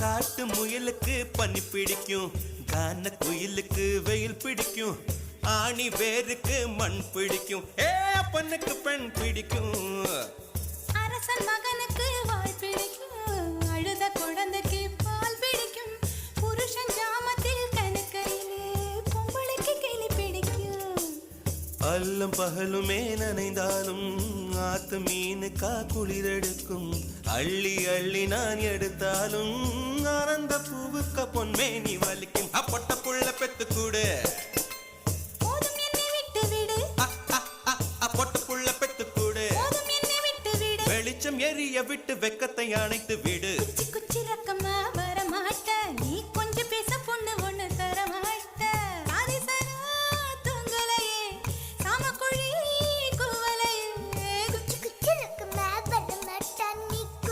காட்டு முயலுக்கு பனி பிடிக்கும், கான குயிலுக்கு வெயில் பிடிக்கும், ஆணி வேருக்கு மண் பிடிக்கும், பொண்ணுக்கு பெண் பிடிக்கும். அரசன் மகனுக்கு வாய் பிடிக்கும், அழுத குழந்தைக்கு பால் பிடிக்கும், புருஷன் ஜாமத்தில் கணக்கையிலே பொம்பளைக்கு கிளி பிடிக்கும். அல்லும் பகலுமே நனைந்தாலும் ஆத்து மீனுக்கா குளிரெடுக்கும், அள்ளி அள்ளி நான் எடுத்தாலும் ஆனந்த பூவுக்க பொன்மேனி வலிக்கும். அப்பொட்ட புள்ள பெத்து கூடு, போதும் என்னை விட்டு விடு, பொட்ட புள்ள பெத்து கூடு, போதும் என்னை விட்டு விடு, வெளிச்சம் எரிய விட்டு வெக்கத்தை அணைத்து விடு.